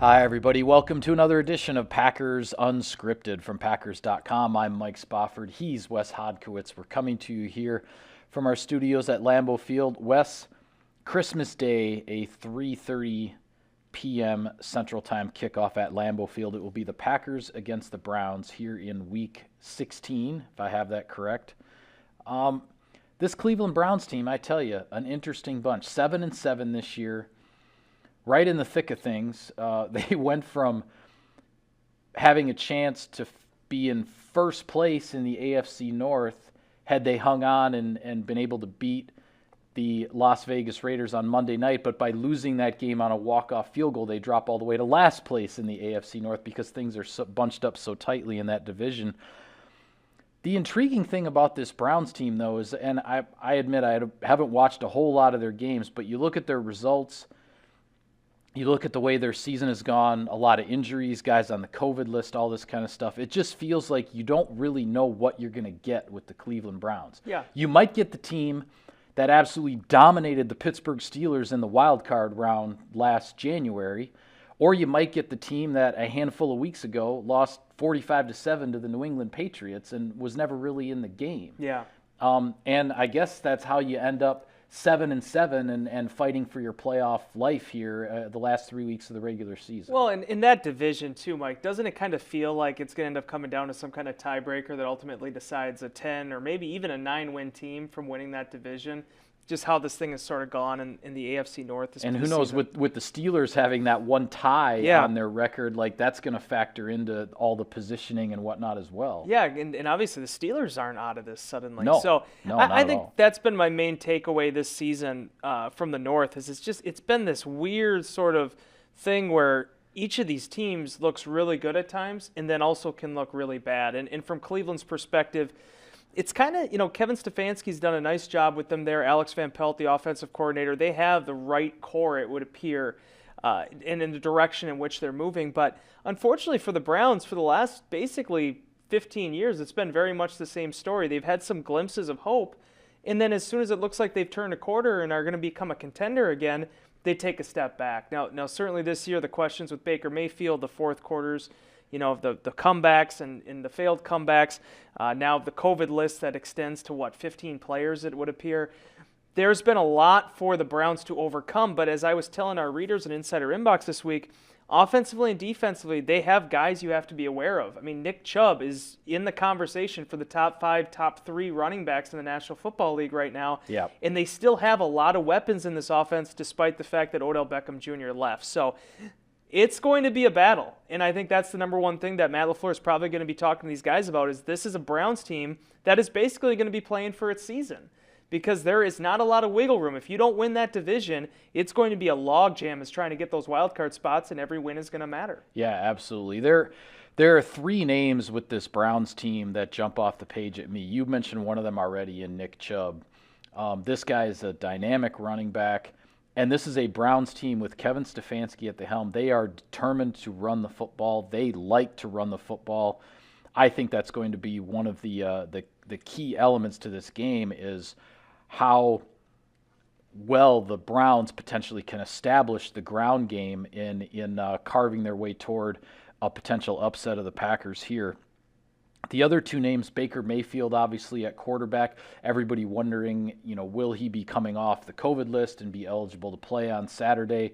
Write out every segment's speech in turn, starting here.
Hi, everybody. Welcome to another edition of Packers Unscripted from Packers.com. I'm Mike Spofford. He's Wes Hodkiewicz. We're coming to you here from our studios at Lambeau Field. Wes, Christmas Day, a 3:30 p.m. Central Time kickoff at Lambeau Field. It will be the Packers against the Browns here in Week 16, if I have that correct. This Cleveland Browns team, I tell you, an interesting bunch. 7-7 this year. Right in the thick of things. They went from having a chance to be in first place in the AFC North had they hung on and been able to beat the Las Vegas Raiders on Monday night, but by losing that game on a walk-off field goal, they drop all the way to last place in the AFC North because things are so bunched up so tightly in that division. The intriguing thing about this Browns team, though, is, and I admit I haven't watched a whole lot of their games, but you look at their results, you look at the way their season has gone, a lot of injuries, guys on the COVID list, all this kind of stuff. It just feels like you don't really know what you're going to get with the Cleveland Browns. Yeah. You might get the team that absolutely dominated the Pittsburgh Steelers in the wild card round last January, or you might get the team that a handful of weeks ago lost 45-7 to the New England Patriots and was never really in the game. Yeah. And I guess that's how you end up 7-7 and fighting for your playoff life here the last 3 weeks of the regular season. Well, and in that division too, Mike, doesn't it kind of feel like it's going to end up coming down to some kind of tiebreaker that ultimately decides a 10 or maybe even a 9-win team from winning that division? Just how this thing has sort of gone in the AFC North this And who knows, season. with the Steelers having that one tie on their record, like that's going to factor into all the positioning and whatnot as well. Yeah, and obviously the Steelers aren't out of this suddenly. No, so no, I not at think all. that's been my main takeaway this season from the North is it's been this weird sort of thing where each of these teams looks really good at times and then also can look really bad. And from Cleveland's perspective, it's kind of, Kevin Stefanski's done a nice job with them there. Alex Van Pelt, the offensive coordinator, they have the right core, it would appear, and in the direction in which they're moving. But unfortunately for the Browns, for the last basically 15 years, it's been very much the same story. They've had some glimpses of hope, and then as soon as it looks like they've turned a quarter and are going to become a contender again, they take a step back. Now certainly this year, the questions with Baker Mayfield, the fourth quarters, the comebacks and the failed comebacks, now the COVID list that extends to, 15 players, it would appear. There's been a lot for the Browns to overcome, but as I was telling our readers in Insider Inbox this week, offensively and defensively, they have guys you have to be aware of. I mean, Nick Chubb is in the conversation for the top 5, top 3 running backs in the National Football League right now. Yeah. And they still have a lot of weapons in this offense despite the fact that Odell Beckham Jr. left. So it's going to be a battle, and I think that's the number one thing that Matt LaFleur is probably going to be talking to these guys about is this is a Browns team that is basically going to be playing for its season because there is not a lot of wiggle room. If you don't win that division, it's going to be a logjam as trying to get those wild card spots, and every win is going to matter. Yeah, absolutely. There are 3 names with this Browns team that jump off the page at me. You mentioned one of them already in Nick Chubb. This guy is a dynamic running back. And this is a Browns team with Kevin Stefanski at the helm. They are determined to run the football. They like to run the football. I think that's going to be one of the key elements to this game is how well the Browns potentially can establish the ground game in carving their way toward a potential upset of the Packers here. The other 2 names, Baker Mayfield, obviously at quarterback. Everybody wondering, will he be coming off the COVID list and be eligible to play on Saturday?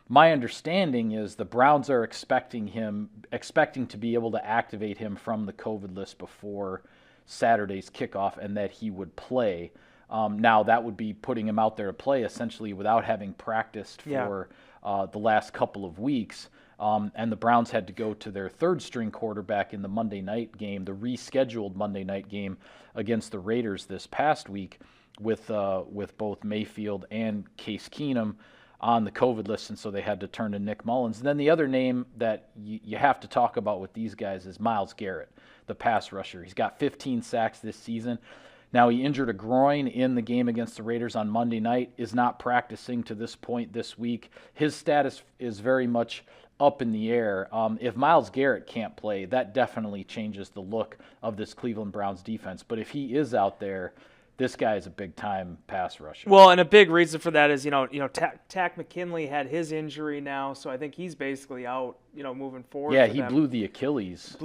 My understanding is the Browns are expecting to be able to activate him from the COVID list before Saturday's kickoff and that he would play. Now, that would be putting him out there to play essentially without having practiced for the last couple of weeks. And the Browns had to go to their third-string quarterback in the Monday night game, the rescheduled Monday night game against the Raiders this past week with both Mayfield and Case Keenum on the COVID list, and so they had to turn to Nick Mullins. And then the other name that you have to talk about with these guys is Myles Garrett, the pass rusher. He's got 15 sacks this season. Now, he injured a groin in the game against the Raiders on Monday night, is not practicing to this point this week. His status is very much up in the air. If Myles Garrett can't play, that definitely changes the look of this Cleveland Browns defense. But if he is out there, this guy is a big-time pass rusher. Well, and a big reason for that is, Tack McKinley had his injury now, so I think he's basically out, moving forward. Yeah, for he them. blew the Achilles.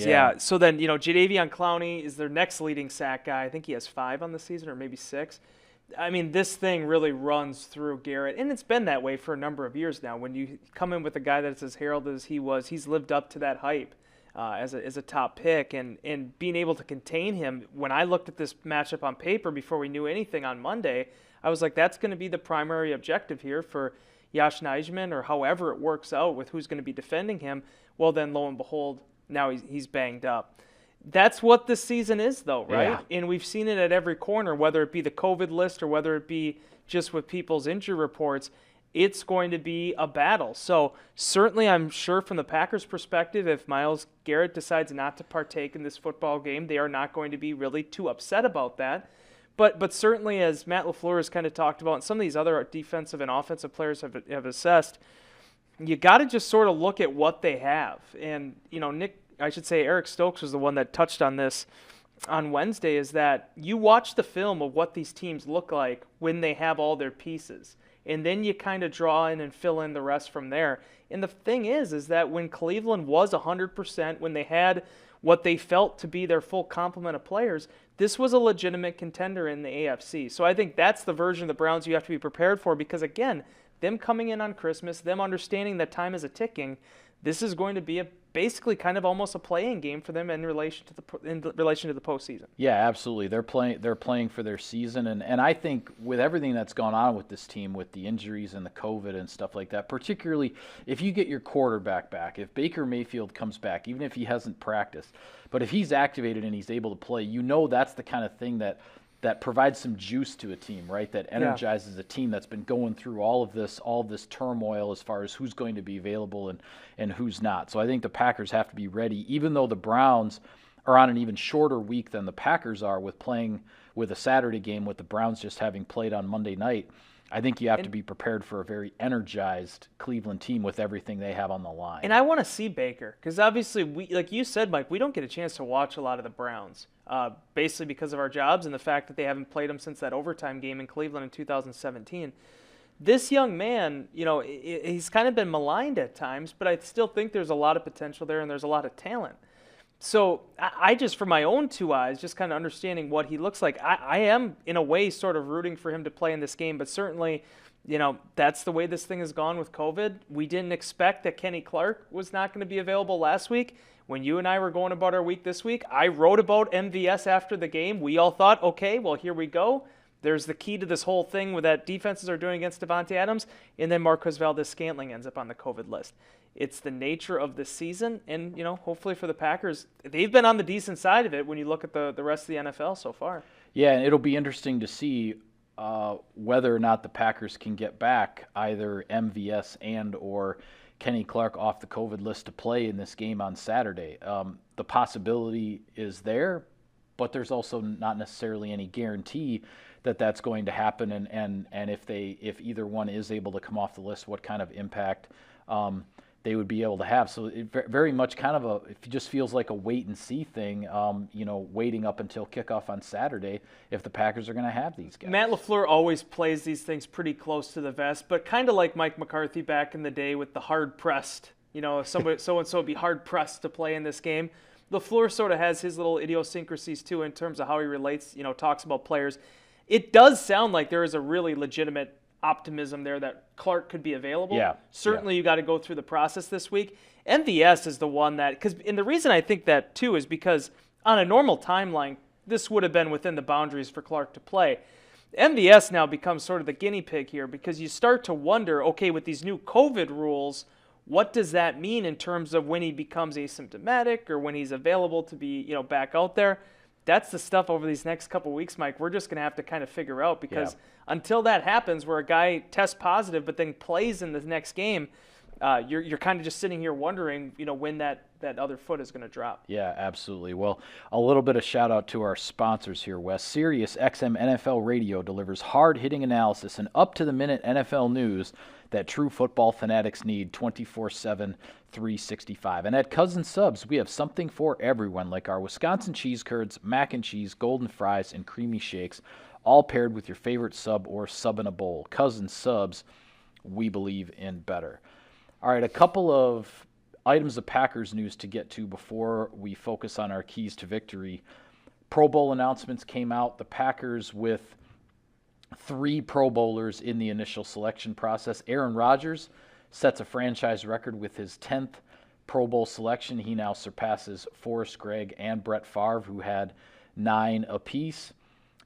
Yeah. So then, Jadeveon Clowney is their next leading sack guy. I think he has 5 on the season, or maybe 6. I mean, this thing really runs through Garrett, and it's been that way for a number of years now. When you come in with a guy that's as heralded as he was, he's lived up to that hype. As a top pick, and being able to contain him. When I looked at this matchup on paper before we knew anything on Monday, I was like, that's going to be the primary objective here for Josh Nijman, or however it works out with who's going to be defending him. Well, then lo and behold, now he's banged up. That's what this season is, though, right? Yeah. And we've seen it at every corner, whether it be the COVID list or whether it be just with people's injury reports. It's going to be a battle. So certainly I'm sure from the Packers' perspective, if Myles Garrett decides not to partake in this football game, they are not going to be really too upset about that. But certainly, as Matt LaFleur has kind of talked about, and some of these other defensive and offensive players have assessed, you got to just sort of look at what they have. And, Eric Stokes was the one that touched on this on Wednesday, is that you watch the film of what these teams look like when they have all their pieces. And then you kind of draw in and fill in the rest from there. And the thing is that when Cleveland was 100%, when they had what they felt to be their full complement of players, this was a legitimate contender in the AFC. So I think that's the version of the Browns you have to be prepared for, because, again, them coming in on Christmas, them understanding that time is ticking, this is going to be basically kind of almost a playing game for them in relation to the postseason. Yeah, absolutely. They're playing for their season, and I think with everything that's gone on with this team, with the injuries and the COVID and stuff like that, particularly if you get your quarterback back, if Baker Mayfield comes back, even if he hasn't practiced, but if he's activated and he's able to play, that's the kind of thing that provides some juice to a team, right? That energizes a team that's been going through all of this turmoil as far as who's going to be available and who's not. So I think the Packers have to be ready, even though the Browns are on an even shorter week than the Packers are, with playing with a Saturday game, with the Browns just having played on Monday night. I think you have to be prepared for a very energized Cleveland team with everything they have on the line. And I want to see Baker, because obviously, like you said, Mike, we don't get a chance to watch a lot of the Browns, basically because of our jobs and the fact that they haven't played them since that overtime game in Cleveland in 2017. This young man, he's kind of been maligned at times, but I still think there's a lot of potential there and there's a lot of talent. So I just, for my own 2 eyes, just kind of understanding what he looks like, I am, in a way, sort of rooting for him to play in this game. But certainly, that's the way this thing has gone with COVID. We didn't expect that Kenny Clark was not going to be available last week. When you and I were going about our week this week, I wrote about MVS after the game. We all thought, okay, well, here we go. There's the key to this whole thing with that defenses are doing against Devontae Adams, and then Marquez Valdes-Scantling ends up on the COVID list. It's the nature of the season, and, hopefully for the Packers, they've been on the decent side of it when you look at the rest of the NFL so far. Yeah, and it'll be interesting to see whether or not the Packers can get back either MVS and or Kenny Clark off the COVID list to play in this game on Saturday. The possibility is there, but there's also not necessarily any guarantee that that's going to happen, and if either one is able to come off the list, what kind of impact they would be able to have. So it very much kind of it just feels like a wait and see thing, waiting up until kickoff on Saturday if the Packers are going to have these guys. Matt LaFleur always plays these things pretty close to the vest, but kind of like Mike McCarthy back in the day with the hard-pressed, if somebody so-and-so would be hard-pressed to play in this game. LaFleur sort of has his little idiosyncrasies too in terms of how he relates, talks about players. It does sound like there is a really legitimate optimism there that Clark could be available. Yeah. Certainly you got to go through the process this week. MVS is the one that, and the reason I think that too is because on a normal timeline, this would have been within the boundaries for Clark to play. MVS now becomes sort of the guinea pig here, because you start to wonder, okay, with these new COVID rules, what does that mean in terms of when he becomes asymptomatic or when he's available to be, back out there? That's the stuff over these next couple weeks, Mike, we're just going to have to kind of figure out, because until that happens, where a guy tests positive but then plays in the next game, you're kind of just sitting here wondering, when that other foot is going to drop. Yeah, absolutely. Well, a little bit of shout out to our sponsors here, Wes. Sirius XM NFL Radio delivers hard-hitting analysis and up-to-the-minute NFL news that true football fanatics need 24/7, 365. And at Cousin Subs, we have something for everyone, like our Wisconsin cheese curds, mac and cheese, golden fries, and creamy shakes, all paired with your favorite sub or sub in a bowl. Cousin Subs, we believe in better. All right, a couple of items of Packers news to get to before we focus on our keys to victory. Pro Bowl announcements came out. The Packers with 3 Pro Bowlers in the initial selection process. Aaron Rodgers sets a franchise record with his 10th Pro Bowl selection. He now surpasses Forrest Gregg and Brett Favre, who had 9 apiece.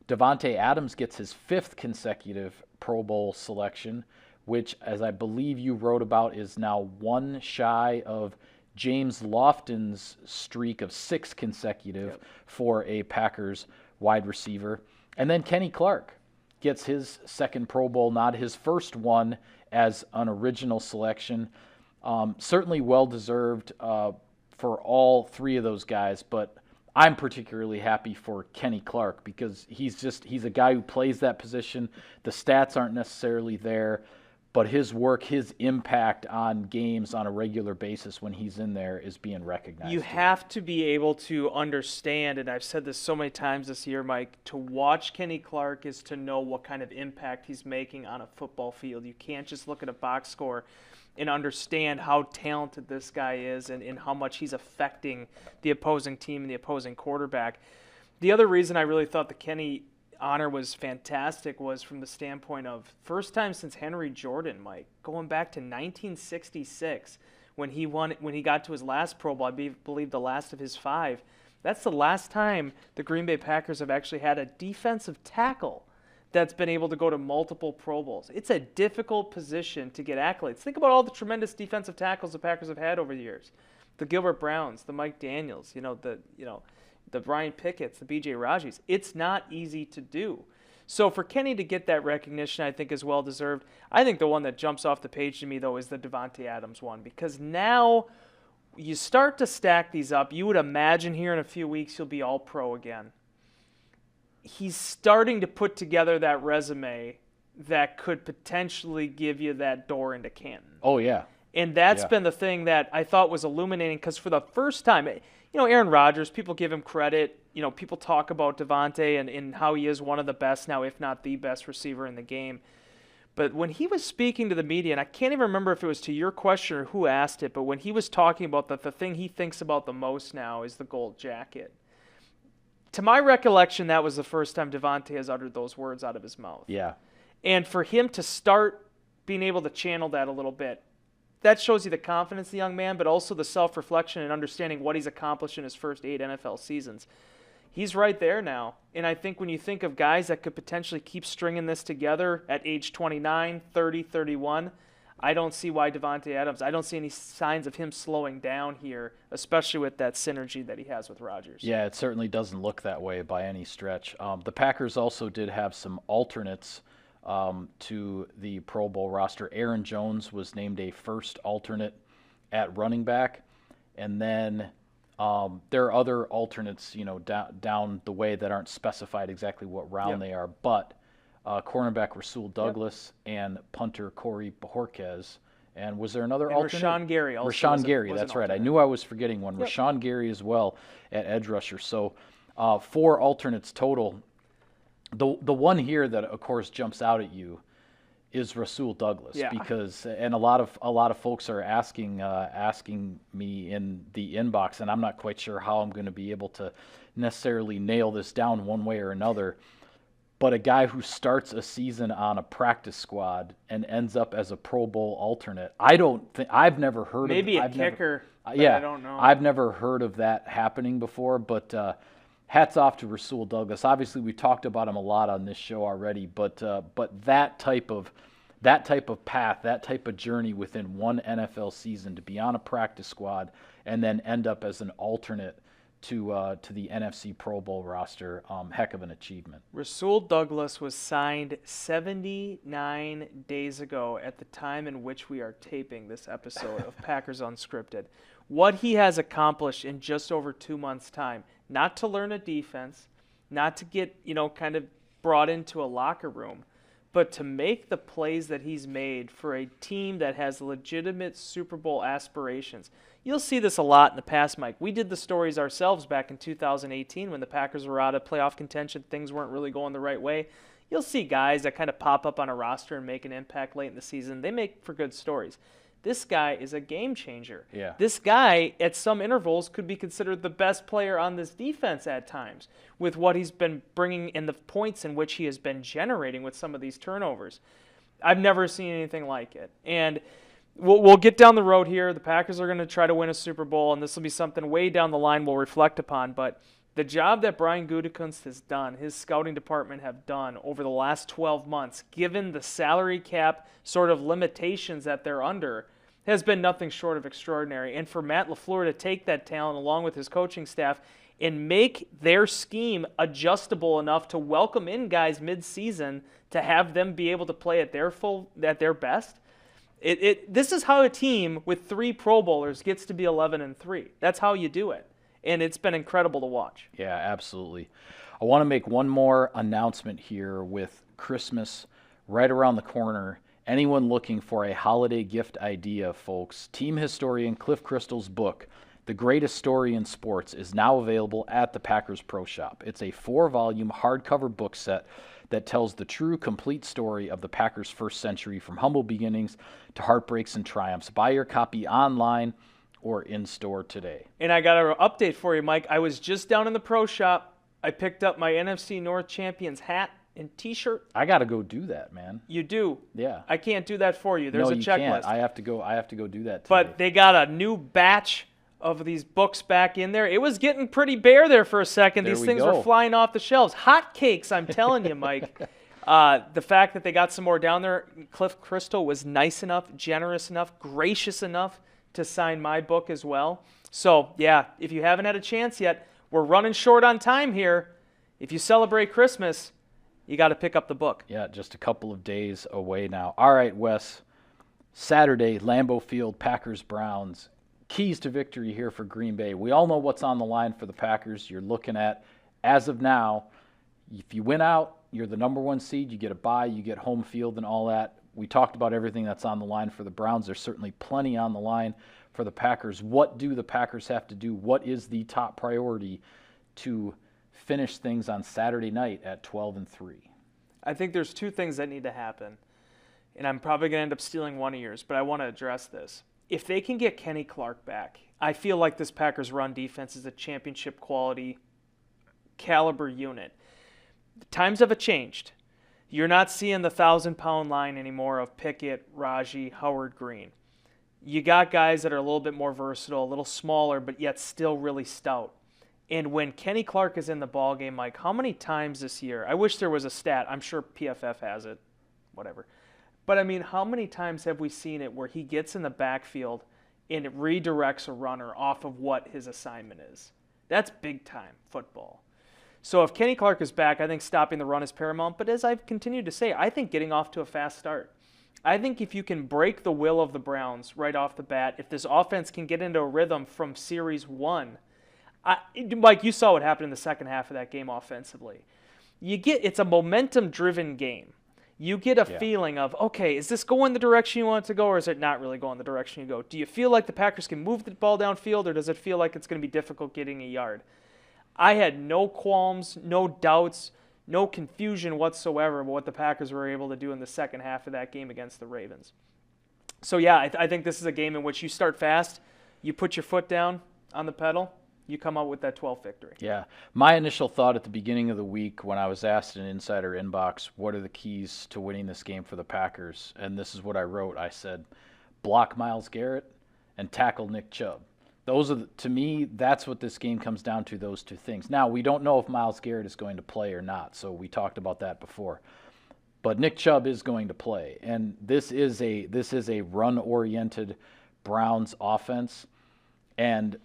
Davante Adams gets his 5th consecutive Pro Bowl selection, which, as I believe you wrote about, is now 1 shy of James Lofton's streak of 6 consecutive for a Packers wide receiver. And then Kenny Clark gets his 2nd Pro Bowl nod, his first one as an original selection. Certainly well-deserved for all 3 of those guys, but I'm particularly happy for Kenny Clark because he's a guy who plays that position. The stats aren't necessarily there, but his work, his impact on games on a regular basis when he's in there is being recognized. You have to be able to understand, and I've said this so many times this year, Mike, to watch Kenny Clark is to know what kind of impact he's making on a football field. You can't just look at a box score and understand how talented this guy is and how much he's affecting the opposing team and the opposing quarterback. The other reason I really thought the Kenny honor was fantastic was from the standpoint of first time since Henry Jordan, Mike, going back to 1966 when he got to his last Pro Bowl, I believe the last of his 5. That's the last time the Green Bay Packers have actually had a defensive tackle that's been able to go to multiple Pro Bowls. It's a difficult position to get accolades. Think about all the tremendous defensive tackles the Packers have had over the years. The Gilbert Browns, the Mike Daniels, the Brian Pickett's, the B.J. Raji's. It's not easy to do. So for Kenny to get that recognition, I think is well-deserved. I think the one that jumps off the page to me, though, is the Davante Adams one, because now you start to stack these up. You would imagine here in a few weeks he'll be all-pro again. He's starting to put together that resume that could potentially give you that door into Canton. Oh, yeah. And that's been the thing that I thought was illuminating because for the first time, Aaron Rodgers, people give him credit. People talk about Davante and how he is one of the best now, if not the best receiver in the game. But when he was speaking to the media, and I can't even remember if it was to your question or who asked it, but when he was talking about that the thing he thinks about the most now is the gold jacket. To my recollection, that was the first time Davante has uttered those words out of his mouth. Yeah. And for him to start being able to channel that a little bit, that shows you the confidence of the young man, but also the self-reflection and understanding what he's accomplished in his first 8 NFL seasons. He's right there now. And I think when you think of guys that could potentially keep stringing this together at age 29, 30, 31, I don't see why Davante Adams, I don't see any signs of him slowing down here, especially with that synergy that he has with Rodgers. Yeah, it certainly doesn't look that way by any stretch. The Packers also did have some alternates to the Pro Bowl roster. Aaron Jones was named a first alternate at running back. And then there are other alternates, down the way that aren't specified exactly what round they are. But cornerback Rasul Douglas and punter Corey Bojorquez. And was there another alternate? Rashawn Gary also. Rashawn Gary, that's right. I knew I was forgetting one. Yep. Rashawn Gary as well at edge rusher. So 4 alternates total. The one here that, of course, jumps out at you is Rasul Douglas because a lot of folks are asking me in the inbox, and I'm not quite sure how I'm going to be able to necessarily nail this down one way or another. But a guy who starts a season on a practice squad and ends up as a Pro Bowl alternate, I've never heard maybe of a kicker. I don't know. I've never heard of that happening before, but hats off to Rasul Douglas. Obviously, we talked about him a lot on this show already, but that type of path, that type of journey within one NFL season to be on a practice squad and then end up as an alternate to the NFC Pro Bowl roster, heck of an achievement. Rasul Douglas was signed 79 days ago at the time in which we are taping this episode of Packers Unscripted. What he has accomplished in just over 2 months' time, not to learn a defense, not to get, kind of brought into a locker room, but to make the plays that he's made for a team that has legitimate Super Bowl aspirations. You'll see this a lot in the past, Mike. We did the stories ourselves back in 2018 when the Packers were out of playoff contention. Things weren't really going the right way. You'll see guys that kind of pop up on a roster and make an impact late in the season. They make for good stories. This guy is a game changer. Yeah. This guy, at some intervals, could be considered the best player on this defense at times with what he's been bringing and the points in which he has been generating with some of these turnovers. I've never seen anything like it. And we'll get down the road here. The Packers are going to try to win a Super Bowl, and this will be something way down the line we'll reflect upon. But the job that Brian Gutekunst has done, his scouting department have done over the last 12 months, given the salary cap sort of limitations that they're under, has been nothing short of extraordinary. And for Matt LaFleur to take that talent along with his coaching staff and make their scheme adjustable enough to welcome in guys mid-season to have them be able to play at their best. This is how a team with 3 Pro Bowlers gets to be 11-3. That's how you do it. And it's been incredible to watch. Yeah, absolutely. I want to make one more announcement here with Christmas right around the corner. Anyone looking for a holiday gift idea, folks, team historian Cliff Crystal's book, The Greatest Story in Sports, is now available at the Packers Pro Shop. It's a 4-volume hardcover book set that tells the true, complete story of the Packers' first century, from humble beginnings to heartbreaks and triumphs. Buy your copy online or in-store today. And I got an update for you, Mike. I was just down in the Pro Shop. I picked up my NFC North Champions hat and T-shirt. I got to go do that, man. You do? Yeah. I can't do that for you. There's no, a you checklist. Can't. I have to go do that today. But they got a new batch of these books back in there. It was getting pretty bare there for a second. There These we things go. were flying off the shelves. Hot cakes, I'm telling you, Mike. The fact that they got some more down there, Cliff Crystal was nice enough, generous enough, gracious enough to sign my book as well. So, yeah, if you haven't had a chance yet, we're running short on time here. If you celebrate Christmas, you got to pick up the book. Yeah, just a couple of days away now. All right, Wes. Saturday, Lambeau Field, Packers-Browns. Keys to victory here for Green Bay. We all know what's on the line for the Packers. You're looking at, as of now, if you win out, you're the number 1 seed. You get a bye. You get home field and all that. We talked about everything that's on the line for the Browns. There's certainly plenty on the line for the Packers. What do the Packers have to do? What is the top priority to finish things on Saturday night at 12-3? I think there's 2 things that need to happen, and I'm probably going to end up stealing one of yours, but I want to address this. If they can get Kenny Clark back, I feel like this Packers run defense is a championship quality caliber unit. The times have changed. You're not seeing the 1,000-pound line anymore of Pickett, Raji, Howard, Green. You got guys that are a little bit more versatile, a little smaller, but yet still really stout. And when Kenny Clark is in the ballgame, Mike, how many times this year? I wish there was a stat. I'm sure PFF has it. Whatever. But, I mean, how many times have we seen it where he gets in the backfield and it redirects a runner off of what his assignment is? That's big-time football. So if Kenny Clark is back, I think stopping the run is paramount. But as I've continued to say, I think getting off to a fast start. I think if you can break the will of the Browns right off the bat, if this offense can get into a rhythm from Series 1, Mike, you saw what happened in the second half of that game offensively. It's a momentum-driven game. You get a feeling of, okay, is this going the direction you want it to go, or is it not really going the direction you go? Do you feel like the Packers can move the ball downfield, or does it feel like it's going to be difficult getting a yard? I had no qualms, no doubts, no confusion whatsoever about what the Packers were able to do in the second half of that game against the Ravens. So, yeah, I think this is a game in which you start fast, you put your foot down on the pedal, you come out with that 12th victory. Yeah. My initial thought at the beginning of the week when I was asked in Insider Inbox, what are the keys to winning this game for the Packers? And this is what I wrote. I said, block Myles Garrett and tackle Nick Chubb. Those are, to me, that's what this game comes down to, those 2 things. Now, we don't know if Myles Garrett is going to play or not, so we talked about that before. But Nick Chubb is going to play, and this is a run-oriented Browns offense, and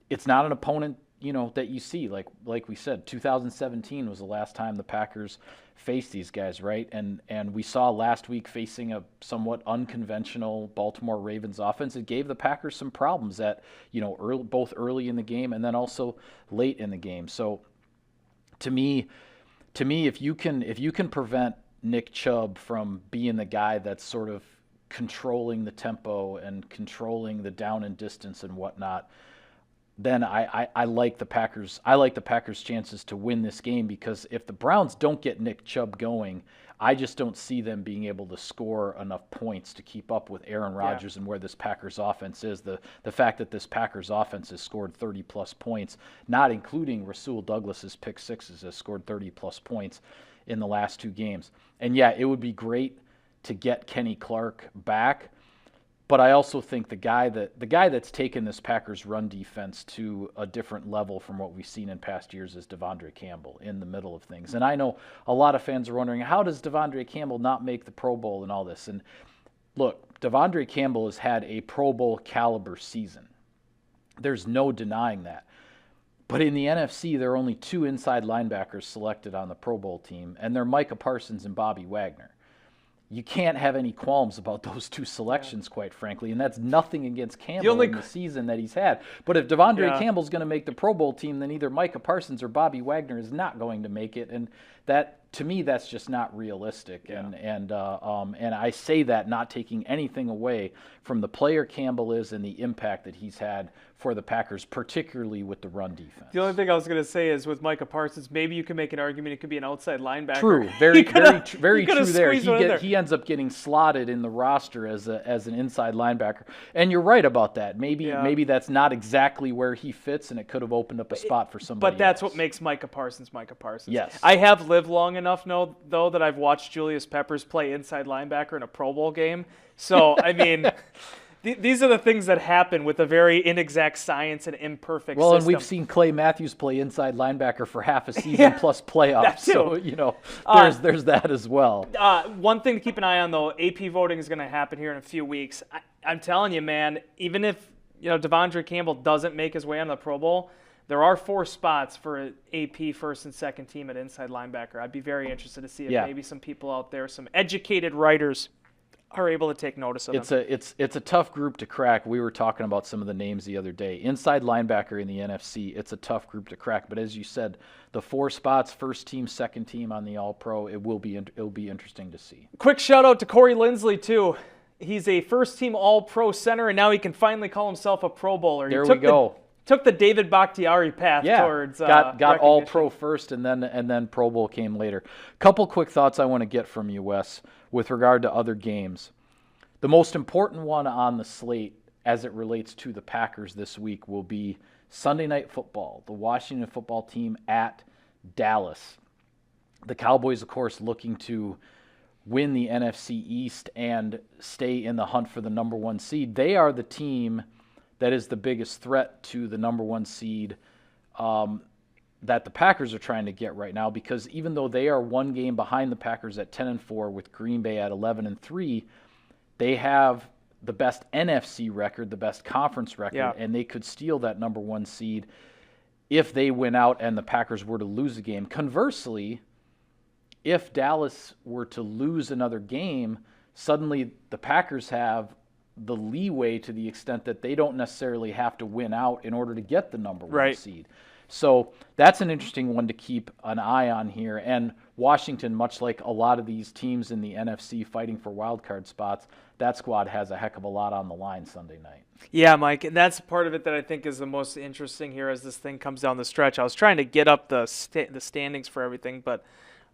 it's not an opponent, that you see. Like we said, 2017 was the last time the Packers faced these guys, right? And we saw last week facing a somewhat unconventional Baltimore Ravens offense. It gave the Packers some problems both early in the game and then also late in the game. So to me, if you can prevent Nick Chubb from being the guy that's sort of controlling the tempo and controlling the down and distance and whatnot, then I like the Packers. I like the Packers' chances to win this game, because if the Browns don't get Nick Chubb going, I just don't see them being able to score enough points to keep up with Aaron Rodgers and where this Packers offense is. The fact that this Packers offense has scored 30-plus points, not including Rasul Douglas's pick sixes, has scored 30-plus points in the last 2 games. And yeah, it would be great to get Kenny Clark back, but I also think the guy that's taken this Packers run defense to a different level from what we've seen in past years is Devondre Campbell in the middle of things. And I know a lot of fans are wondering, how does Devondre Campbell not make the Pro Bowl and all this? And look, Devondre Campbell has had a Pro Bowl caliber season. There's no denying that. But in the NFC, there are only 2 inside linebackers selected on the Pro Bowl team, and they're Micah Parsons and Bobby Wagner. You can't have any qualms about those 2 selections, quite frankly, and that's nothing against Campbell in the season that he's had. But if Devondre Campbell's going to make the Pro Bowl team, then either Micah Parsons or Bobby Wagner is not going to make it, and that, to me, that's just not realistic. Yeah. And I say that not taking anything away from the player Campbell is and the impact that he's had for the Packers, particularly with the run defense. The only thing I was going to say is with Micah Parsons, maybe you can make an argument it could be an outside linebacker. True, very true there. He ends up getting slotted in the roster as an inside linebacker, and you're right about that. Maybe that's not exactly where he fits, and it could have opened up a spot for somebody. But that's else. What makes Micah Parsons Micah Parsons. Yes, I have lived long enough though that I've watched Julius Peppers play inside linebacker in a Pro Bowl game. So I mean. These are the things that happen with a very inexact science and imperfect system. And we've seen Clay Matthews play inside linebacker for half a season plus playoffs. So, there's that as well. One thing to keep an eye on, though, AP voting is going to happen here in a few weeks. I'm telling you, man, even if Devondre Campbell doesn't make his way on the Pro Bowl, there are 4 spots for AP first and second team at inside linebacker. I'd be very interested to see if maybe some people out there, some educated writers, are able to take notice of them. It's a tough group to crack. We were talking about some of the names the other day. Inside linebacker in the NFC, it's a tough group to crack. But as you said, the 4 spots, first team, second team on the All-Pro, it'll be interesting to see. Quick shout out to Corey Lindsley too. He's a first team All-Pro center, and now he can finally call himself a Pro Bowler. There we go. Took the David Bakhtiari path towards got All Pro first, and then Pro Bowl came later. Couple quick thoughts I want to get from you, Wes, with regard to other games. The most important one on the slate as it relates to the Packers this week will be Sunday Night Football, the Washington football team at Dallas. The Cowboys, of course, looking to win the NFC East and stay in the hunt for the number 1 seed. They are the team that is the biggest threat to the number 1 seed that the Packers are trying to get right now, because even though they are 1 game behind the Packers at 10-4 with Green Bay at 11-3, they have the best NFC record, the best conference record, and they could steal that number 1 seed if they win out and the Packers were to lose a game. Conversely, if Dallas were to lose another game, suddenly the Packers have the leeway to the extent that they don't necessarily have to win out in order to get the number 1 seed. So that's an interesting one to keep an eye on here. And Washington, much like a lot of these teams in the NFC fighting for wildcard spots, that squad has a heck of a lot on the line Sunday night. Yeah, Mike, and that's part of it that I think is the most interesting here as this thing comes down the stretch. I was trying to get up the standings for everything, but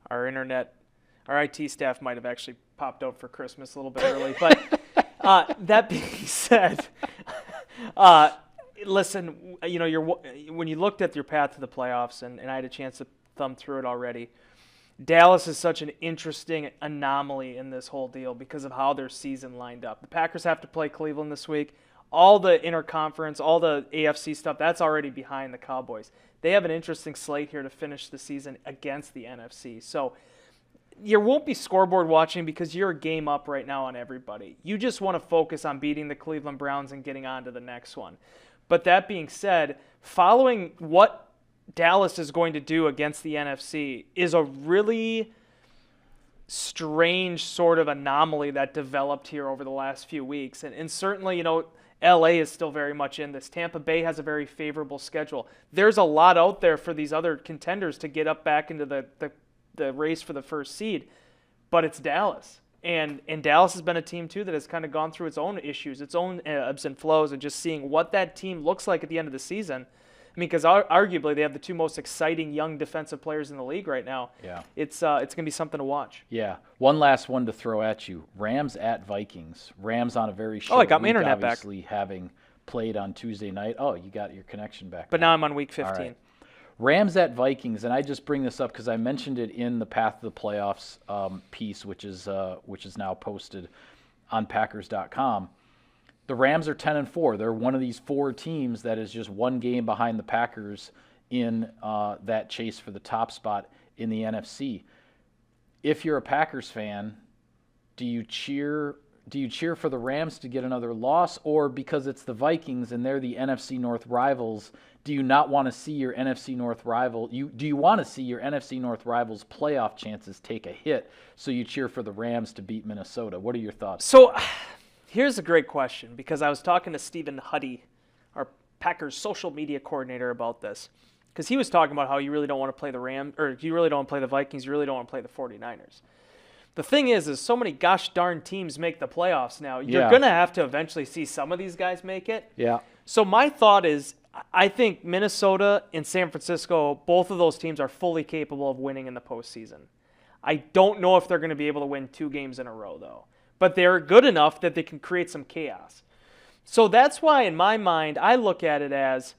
our IT staff might have actually popped out for Christmas a little bit early. But that being said, listen, when you looked at your path to the playoffs, and I had a chance to thumb through it already, Dallas is such an interesting anomaly in this whole deal because of how their season lined up. The Packers have to play Cleveland this week. All the interconference, all the AFC stuff, that's already behind the Cowboys. They have an interesting slate here to finish the season against the NFC. So you won't be scoreboard watching because you're a game up right now on everybody. You just want to focus on beating the Cleveland Browns and getting on to the next one. But that being said, following what Dallas is going to do against the NFC is a really strange sort of anomaly that developed here over the last few weeks. And certainly, LA is still very much in this. Tampa Bay has a very favorable schedule. There's a lot out there for these other contenders to get up back into the race for the first seed. but it's Dallas. And Dallas has been a team, too, that has kind of gone through its own issues, its own ebbs and flows, and just seeing what that team looks like at the end of the season. I mean, because arguably they have the two most exciting young defensive players in the league right now. Yeah. It's going to be something to watch. Yeah. One last one to throw at you. Rams at Vikings. Rams on a very short I got my week, internet back. obviously having played on Tuesday night. Oh, you got your connection back. But now I'm on week 15. All right. Rams at Vikings, and I just bring this up because I mentioned it in the Path to the Playoffs piece, which is now posted on Packers.com. The Rams are 10-4. They're one of these four teams that is just one game behind the Packers in that chase for the top spot in the NFC. If you're a Packers fan, do you cheer for the Rams to get another loss, or because it's the Vikings and they're the NFC North rivals, do you not want to see your NFC North rival? Do you want to see your NFC North rivals' playoff chances take a hit, so you cheer for the Rams to beat Minnesota? What are your thoughts? So here's a great question, because I was talking to Stephen Huddy, our Packers social media coordinator, about this, because he was talking about how you really don't want to play the Rams, or you really don't want to play the Vikings, you really don't want to play the 49ers. The thing is so many gosh darn teams make the playoffs now. You're going to have to eventually see some of these guys make it. Yeah. So my thought is, I think Minnesota and San Francisco, both of those teams are fully capable of winning in the postseason. I don't know if they're going to be able to win 2 games in a row, though. But they're good enough that they can create some chaos. So that's why, in my mind, I look at it as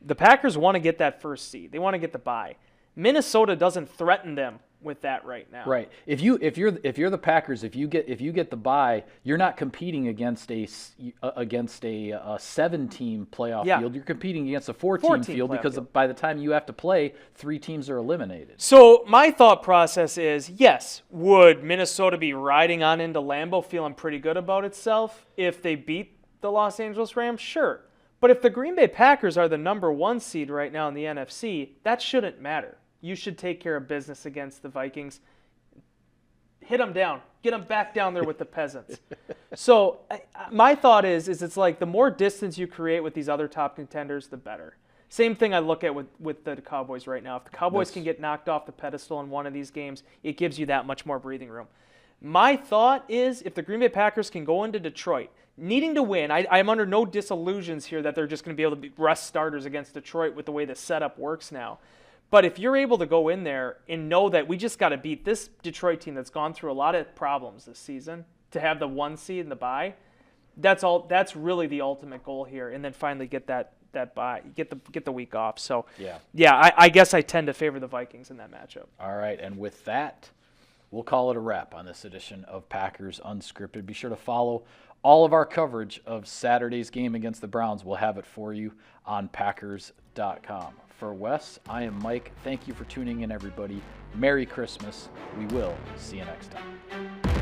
the Packers want to get that first seed. They want to get the bye. Minnesota doesn't threaten them with that right now. Right. If you're the Packers, if you get the bye, you're not competing against a 7-team playoff field. You're competing against a 4-team field because by the time you have to play, 3 teams are eliminated. So my thought process is, yes, would Minnesota be riding on into Lambeau feeling pretty good about itself if they beat the Los Angeles Rams? Sure. But if the Green Bay Packers are the number 1 seed right now in the NFC, that shouldn't matter. You should take care of business against the Vikings. Hit them down. Get them back down there with the peasants. So my thought is it's like the more distance you create with these other top contenders, the better. Same thing I look at with the Cowboys right now. If the Cowboys can get knocked off the pedestal in one of these games, it gives you that much more breathing room. My thought is if the Green Bay Packers can go into Detroit, needing to win, I'm under no disillusions here that they're just going to be able to rest starters against Detroit with the way the setup works now. But if you're able to go in there and know that we just got to beat this Detroit team that's gone through a lot of problems this season to have the 1 seed in the bye, that's really the ultimate goal here. And then finally get that bye, get the week off. So I guess I tend to favor the Vikings in that matchup. All right, and with that, we'll call it a wrap on this edition of Packers Unscripted. Be sure to follow all of our coverage of Saturday's game against the Browns. We'll have it for you on Packers.com. For Wes, I am Mike. Thank you for tuning in, everybody. Merry Christmas. We will see you next time.